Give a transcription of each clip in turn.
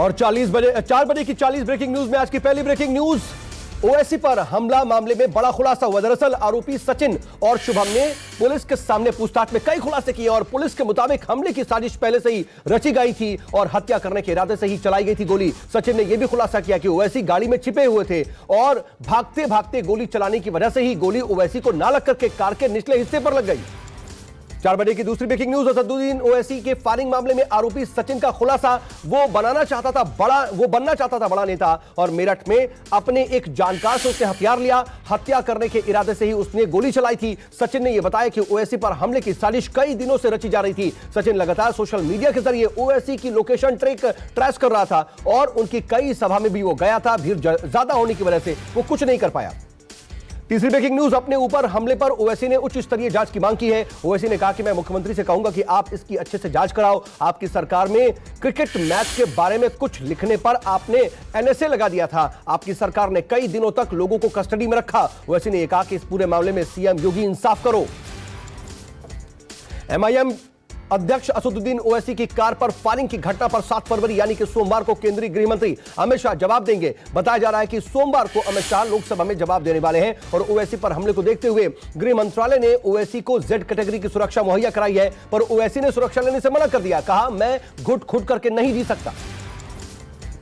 और 4 बजे की 40 ब्रेकिंग न्यूज में आज की पहली ब्रेकिंग न्यूज, ओवैसी पर हमला मामले में बड़ा खुलासा हुआ। दरअसल आरोपी सचिन और शुभम ने पुलिस के सामने पूछताछ में कई खुलासे किए और पुलिस के मुताबिक हमले की साजिश पहले से ही रची गई थी और हत्या करने के इरादे से ही चलाई गई थी गोली। सचिन ने यह भी खुलासा किया कि ओवैसी गाड़ी में छिपे हुए थे और भागते भागते गोली चलाने की वजह से ही गोली ओवैसी को ना लग करके कार के निचले हिस्से पर लग गई। 4 बजे की दूसरी ब्रेकिंग न्यूज, असदुद्दीन ओवैसी के फायरिंग मामले में आरोपी सचिन का खुलासा। वो बनना चाहता था बड़ा नेता और मेरठ में अपने एक जानकार से उसने हथियार लिया। हत्या करने के इरादे से ही उसने गोली चलाई थी। सचिन ने यह बताया कि ओवैसी पर हमले की साजिश कई दिनों से रची जा रही थी। सचिन लगातार सोशल मीडिया के जरिए ओवैसी की लोकेशन ट्रेस कर रहा था और उनकी कई सभा में भी वो गया था। भीड़ ज्यादा होने की वजह से वो कुछ नहीं कर पाया। तीसरी ब्रेकिंग न्यूज, अपने ऊपर हमले पर ओवैसी ने उच्च स्तरीय जांच की मांग की है। ओवैसी ने कहा कि मैं मुख्यमंत्री से कहूंगा कि आप इसकी अच्छे से जांच कराओ। आपकी सरकार में क्रिकेट मैच के बारे में कुछ लिखने पर आपने एनएसए लगा दिया था। आपकी सरकार ने कई दिनों तक लोगों को कस्टडी में रखा। ओवैसी ने यह कहा कि इस पूरे मामले में सीएम योगी इंसाफ करो। एमआईएम अध्यक्ष असदुद्दीन ओवैसी की कार पर फायरिंग की घटना पर 7 फरवरी यानी कि सोमवार को केंद्रीय गृह मंत्री अमित शाह जवाब देंगे। बताया जा रहा है कि सोमवार को अमित शाह लोकसभा में जवाब देने वाले हैं और ओवैसी पर हमले को देखते हुए गृह मंत्रालय ने ओवैसी को जेड कैटेगरी की सुरक्षा मुहैया कराई है, पर ओवैसी ने सुरक्षा लेने से मना कर दिया। कहा, मैं घुट खुद करके नहीं जी सकता।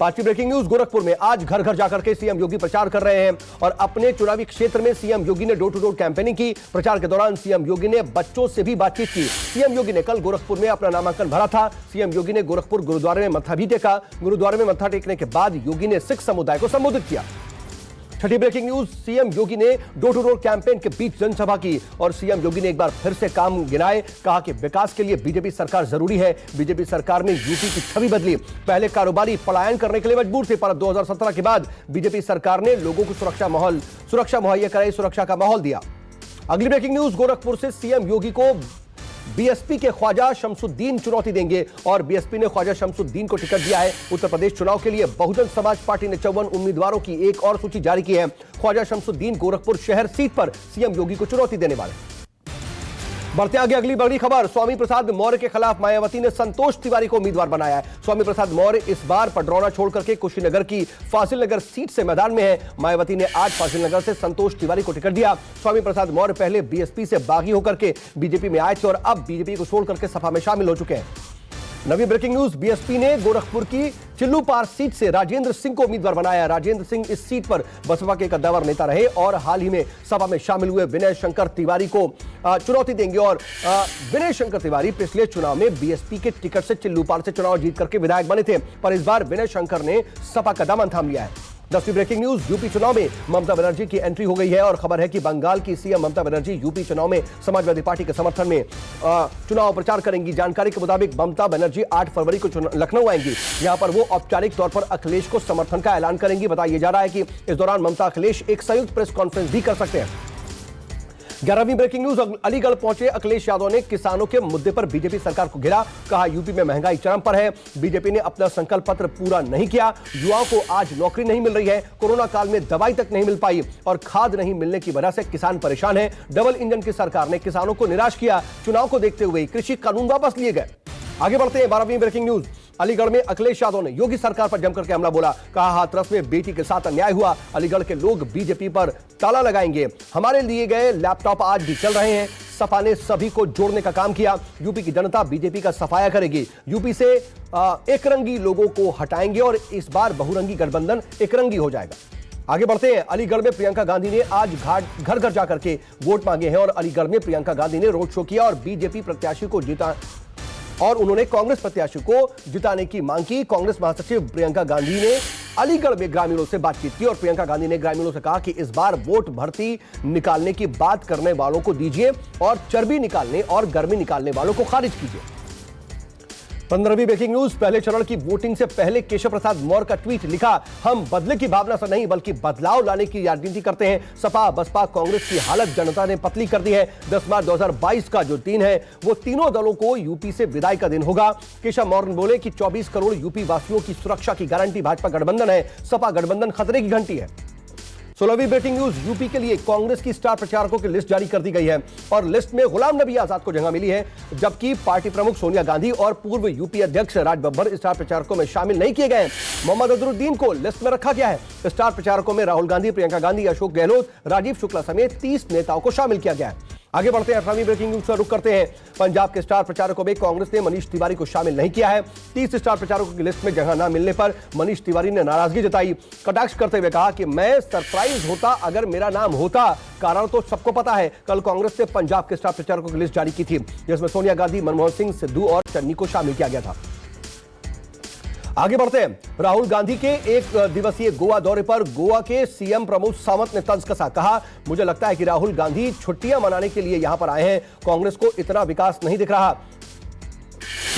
5वीं ब्रेकिंग न्यूज, गोरखपुर में आज घर घर जाकर के सीएम योगी प्रचार कर रहे हैं और अपने चुनावी क्षेत्र में सीएम योगी ने डोर टू डोर कैंपेनिंग की। प्रचार के दौरान सीएम योगी ने बच्चों से भी बातचीत की। सीएम योगी ने कल गोरखपुर में अपना नामांकन भरा था। सीएम योगी ने गोरखपुर गुरुद्वारे में मत्था भी टेका। गुरुद्वारे में मत्था टेकने के बाद योगी ने सिख समुदाय को संबोधित किया। 6ठी ब्रेकिंग न्यूज, सीएम योगी ने डोर टू डोर कैंपेन के बीच जनसभा की और सीएम योगी ने एक बार फिर से काम गिनाए। कहा कि विकास के लिए बीजेपी सरकार जरूरी है। बीजेपी सरकार ने यूपी की छवि बदली। पहले कारोबारी पलायन करने के लिए मजबूर थे, पर 2017 के बाद बीजेपी सरकार ने लोगों को सुरक्षा मुहैया कराई, सुरक्षा का माहौल दिया। अगली ब्रेकिंग न्यूज, गोरखपुर से सीएम योगी को बीएसपी के ख्वाजा शमसुद्दीन चुनौती देंगे और बीएसपी ने ख्वाजा शमसुद्दीन को टिकट दिया है। उत्तर प्रदेश चुनाव के लिए बहुजन समाज पार्टी ने 54 उम्मीदवारों की एक और सूची जारी की है। ख्वाजा शमसुद्दीन गोरखपुर शहर सीट पर सीएम योगी को चुनौती देने वाले। बढ़ते आगे अगली बड़ी खबर, स्वामी प्रसाद मौर्य के खिलाफ मायावती ने संतोष तिवारी को उम्मीदवार बनाया है। स्वामी प्रसाद मौर्य इस बार पडरौना छोड़ करके कुशीनगर की फाजिल नगर सीट से मैदान में है। मायावती ने आज फाजिल नगर से संतोष तिवारी को टिकट दिया। स्वामी प्रसाद मौर्य पहले बीएसपी से बागी होकर के बीजेपी में आए थे और अब बीजेपी को छोड़ करके सपा में शामिल हो चुके हैं। नवी ब्रेकिंग न्यूज, बीएसपी ने गोरखपुर की चिल्लूपार सीट से राजेंद्र सिंह को उम्मीदवार बनाया। राजेंद्र सिंह इस सीट पर बसपा के कद्दावर नेता रहे और हाल ही में सपा में शामिल हुए विनय शंकर तिवारी को चुनौती देंगे और विनय शंकर तिवारी पिछले चुनाव में बीएसपी के टिकट से चिल्लूपार से चुनाव जीत करके विधायक बने थे, पर इस बार विनय शंकर ने सपा का दामन थाम लिया है। 10वीं ब्रेकिंग न्यूज, यूपी चुनाव में ममता बनर्जी की एंट्री हो गई है और खबर है कि बंगाल की सीएम ममता बनर्जी यूपी चुनाव में समाजवादी पार्टी के समर्थन में चुनाव प्रचार करेंगी। जानकारी के मुताबिक ममता बनर्जी 8 फरवरी को लखनऊ आएंगी। यहां पर वो औपचारिक तौर पर अखिलेश को समर्थन का ऐलान करेंगी। बताया जा रहा है कि इस दौरान ममता अखिलेश एक संयुक्त प्रेस कॉन्फ्रेंस भी कर सकते हैं। 11वीं ब्रेकिंग न्यूज, अलीगढ़ पहुंचे अखिलेश यादव ने किसानों के मुद्दे पर बीजेपी सरकार को घेरा। कहा, यूपी में महंगाई चरम पर है, बीजेपी ने अपना संकल्प पत्र पूरा नहीं किया। युवाओं को आज नौकरी नहीं मिल रही है, कोरोना काल में दवाई तक नहीं मिल पाई और खाद नहीं मिलने की वजह से किसान परेशान है। डबल इंजन की सरकार ने किसानों को निराश किया। चुनाव को देखते हुए कृषि कानून वापस लिए गए। आगे बढ़ते हैं 12वीं ब्रेकिंग न्यूज, अलीगढ़ में अखिलेश यादव ने योगी सरकार पर जमकर के हमला बोला। कहा, हाथरस में बेटी के साथ अन्याय हुआ, अलीगढ़ के लोग बीजेपी पर ताला लगाएंगे। हमारे लिए गए लैपटॉप आज भी चल रहे हैं। सपा ने सभी को जोड़ने का काम किया। यूपी की जनता बीजेपी का सफाया करेगी। यूपी से एकरंगी लोगों को हटाएंगे और इस बार बहुरंगी गठबंधन एकरंगी हो जाएगा। आगे बढ़ते हैं, अलीगढ़ में प्रियंका गांधी ने आज घर घर जाकर के वोट मांगे हैं और अलीगढ़ में प्रियंका गांधी ने रोड शो किया और बीजेपी प्रत्याशी को जीता और उन्होंने कांग्रेस प्रत्याशी को जिताने की मांग की। कांग्रेस महासचिव प्रियंका गांधी ने अलीगढ़ में ग्रामीणों से बातचीत की और प्रियंका गांधी ने ग्रामीणों से कहा कि इस बार वोट भर्ती निकालने की बात करने वालों को दीजिए और चर्बी निकालने और गर्मी निकालने वालों को खारिज कीजिए। 15वीं ब्रेकिंग न्यूज, पहले चरण की वोटिंग से पहले केशव प्रसाद मौर्य का ट्वीट, लिखा, हम बदले की भावना से नहीं बल्कि बदलाव लाने की राजनीति करते हैं। सपा बसपा कांग्रेस की हालत जनता ने पतली कर दी है। 10 मार्च 2022 का जो दिन है वो तीनों दलों को यूपी से विदाई का दिन होगा। केशव मौर्य बोले कि 24 करोड़ यूपी वासियों की सुरक्षा की गारंटी भाजपा गठबंधन है। सपा गठबंधन खतरे की घंटी है। 16वीं ब्रेकिंग न्यूज, यूपी के लिए कांग्रेस की स्टार प्रचारकों की लिस्ट जारी कर दी गई है और लिस्ट में गुलाम नबी आजाद को जगह मिली है, जबकि पार्टी प्रमुख सोनिया गांधी और पूर्व यूपी अध्यक्ष राज बब्बर स्टार प्रचारकों में शामिल नहीं किए गए हैं। मोहम्मद अजहरुद्दीन को लिस्ट में रखा गया है। स्टार प्रचारकों में राहुल गांधी, प्रियंका गांधी, अशोक गहलोत, राजीव शुक्ला समेत 30 नेताओं को शामिल किया गया है। आगे बढ़ते हैं, 18वीं ब्रेकिंग न्यूज का रुख करते हैं। पंजाब के स्टार प्रचारकों में कांग्रेस ने मनीष तिवारी को शामिल नहीं किया है। 30 स्टार प्रचारकों की लिस्ट में जगह न मिलने पर मनीष तिवारी ने नाराजगी जताई, कटाक्ष करते हुए कहा कि मैं सरप्राइज होता अगर मेरा नाम होता, कारण तो सबको पता है। कल कांग्रेस ने पंजाब के स्टार प्रचारकों की लिस्ट जारी की थी, जिसमें सोनिया गांधी, मनमोहन सिंह, सिद्धू और चन्नी को शामिल किया गया था। आगे बढ़ते हैं, राहुल गांधी के एक दिवसीय गोवा दौरे पर गोवा के सीएम प्रमोद सावंत ने तंज कसा, कहा मुझे लगता है कि राहुल गांधी छुट्टियां मनाने के लिए यहां पर आए हैं, कांग्रेस को इतना विकास नहीं दिख रहा,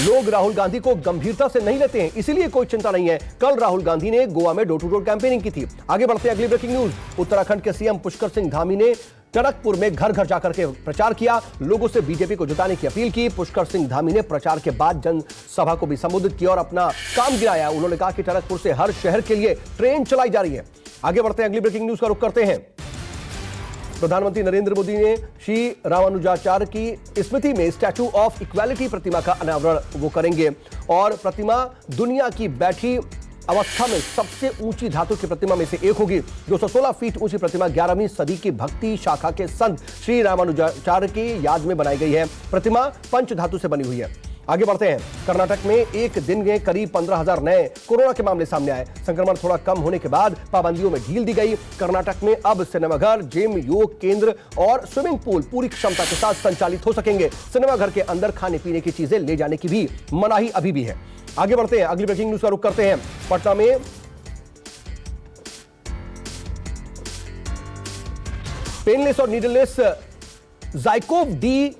लोग राहुल गांधी को गंभीरता से नहीं लेते हैं, इसीलिए कोई चिंता नहीं है। कल राहुल गांधी ने गोवा में डोर टू डोर कैंपेनिंग की थी। आगे बढ़ते हैं, अगली ब्रेकिंग न्यूज, उत्तराखंड के सीएम पुष्कर सिंह धामी ने टनकपुर में घर घर जाकर के प्रचार किया, लोगों से बीजेपी को जिताने की अपील की। पुष्कर सिंह धामी ने प्रचार के बाद जनसभा को भी संबोधित किया और अपना काम गिराया। उन्होंने कहा कि टनकपुर से हर शहर के लिए ट्रेन चलाई जा रही है। आगे बढ़ते हैं, अगली ब्रेकिंग न्यूज का रुख करते हैं। प्रधानमंत्री नरेंद्र मोदी ने श्री रामानुजाचार्य की स्मृति में स्टैचू ऑफ इक्वालिटी प्रतिमा का अनावरण वो करेंगे और प्रतिमा दुनिया की बैठी अवस्था में सबसे ऊंची धातु की प्रतिमा में से एक होगी। 216 फीट ऊंची प्रतिमा 11वीं सदी की भक्ति शाखा के संत श्री रामानुजाचार्य की याद में बनाई गई है। प्रतिमा पंच धातु से बनी हुई है। आगे बढ़ते हैं, कर्नाटक में एक दिन में करीब 15,000 नए कोरोना के मामले सामने आए। संक्रमण थोड़ा कम होने के बाद पाबंदियों में ढील दी गई। कर्नाटक में अब सिनेमाघर, जिम, योग केंद्र और स्विमिंग पूल पूरी क्षमता के साथ संचालित हो सकेंगे। सिनेमाघर के अंदर खाने पीने की चीजें ले जाने की भी मनाही अभी भी है। आगे बढ़ते हैं, अगली ब्रेकिंग न्यूज का रुख करते हैं। पटना में पेनलेस और नीडललेस ज़ाइकोव डी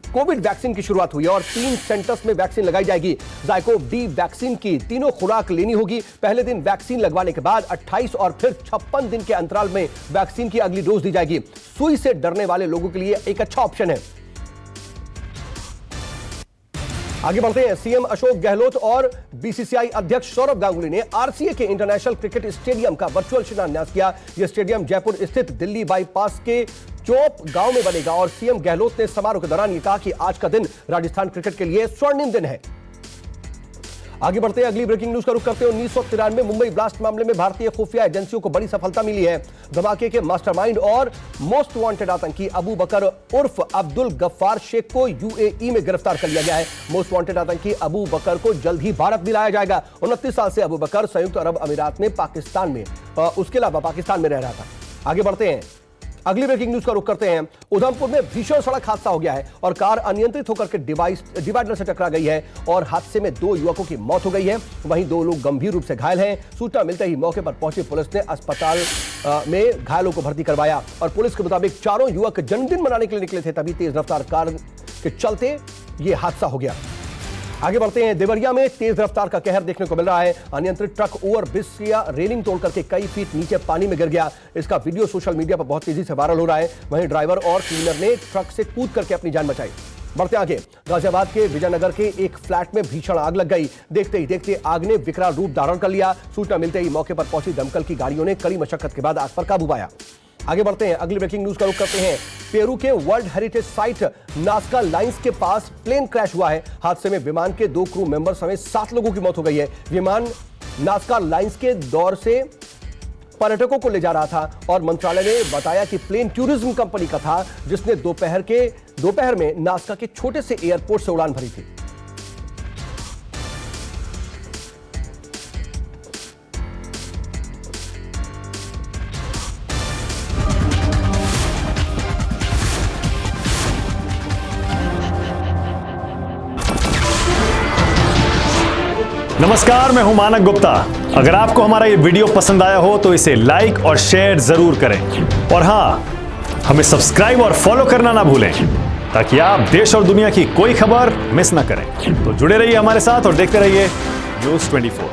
कोविड वैक्सीन की शुरुआत हुई है और 3 सेंटर्स में वैक्सीन लगाई जाएगी। ज़ाइकोव डी वैक्सीन की तीनों खुराक लेनी होगी। पहले दिन वैक्सीन लगवाने के बाद 28 और फिर 56 दिन के अंतराल में वैक्सीन की अगली डोज दी जाएगी। सुई से डरने वाले लोगों के लिए एक अच्छा ऑप्शन है। आगे बढ़ते हैं, सीएम अशोक गहलोत और बीसीसीआई अध्यक्ष सौरभ गांगुली ने आरसीए के इंटरनेशनल क्रिकेट स्टेडियम का वर्चुअल शिलान्यास किया। यह स्टेडियम जयपुर स्थित दिल्ली बाईपास के चौप गांव में बनेगा और सीएम गहलोत ने समारोह के दौरान यह कहा कि आज का दिन राजस्थान क्रिकेट के लिए स्वर्णिम दिन है। आगे बढ़ते हैं, अगली ब्रेकिंग न्यूज का रुख करते हैं। 1993 मुंबई ब्लास्ट मामले में भारतीय खुफिया एजेंसियों को बड़ी सफलता मिली है। धमाके के मास्टरमाइंड और मोस्ट वांटेड आतंकी अबू बकर उर्फ अब्दुल गफ्फार शेख को यूएई में गिरफ्तार कर लिया गया है। मोस्ट वांटेड आतंकी अबू बकर को जल्द ही भारत भी लाया जाएगा। 29 साल से अबू बकर संयुक्त अरब अमीरात में उसके अलावा पाकिस्तान में रह रहा था। आगे बढ़ते हैं, अगली ब्रेकिंग न्यूज का रुख करते हैं। उधमपुर में भीषण सड़क हादसा हो गया है और कार अनियंत्रित होकर के डिवाइडर से टकरा गई है और हादसे में 2 युवकों की मौत हो गई है। वहीं 2 लोग गंभीर रूप से घायल हैं। सूचना मिलते ही मौके पर पहुंची पुलिस ने अस्पताल में घायलों को भर्ती करवाया और पुलिस के मुताबिक चारों युवक जन्मदिन मनाने के लिए निकले थे, तभी तेज रफ्तार कार के चलते यह हादसा हो गया। आगे बढ़ते हैं, देवरिया में तेज रफ्तार का कहर देखने को मिल रहा है। अनियंत्रित ट्रक ओवर ब्रिज या रेलिंग तोड़ करके कई फीट नीचे पानी में गिर गया। इसका वीडियो सोशल मीडिया पर बहुत तेजी से वायरल हो रहा है। वहीं ड्राइवर और क्लीनर ने ट्रक से कूद करके अपनी जान बचाई। बढ़ते आगे, गाजियाबाद के विजयनगर के एक फ्लैट में भीषण आग लग गई। देखते ही देखते आग ने विकराल रूप धारण कर लिया। सूचना मिलते ही मौके पर पहुंची दमकल की गाड़ियों ने कड़ी मशक्कत के बाद आग पर काबू पाया। आगे बढ़ते हैं, अगली ब्रेकिंग न्यूज का रुख करते हैं। पेरू के world heritage site Nazca lines के पास प्लेन क्रैश हुआ है। हादसे में विमान के 2 क्रू मेंबर समेत 7 लोगों की मौत हो गई है। विमान नास्का लाइंस के दौर से पर्यटकों को ले जा रहा था और मंत्रालय ने बताया कि प्लेन टूरिज्म कंपनी का था, जिसने दोपहर में नास्का के छोटे से एयरपोर्ट से उड़ान भरी थी। नमस्कार, मैं हूं मानक गुप्ता। अगर आपको हमारा ये वीडियो पसंद आया हो तो इसे लाइक और शेयर जरूर करें और हां, हमें सब्सक्राइब और फॉलो करना ना भूलें ताकि आप देश और दुनिया की कोई खबर मिस ना करें। तो जुड़े रहिए हमारे साथ और देखते रहिए न्यूज़ 24।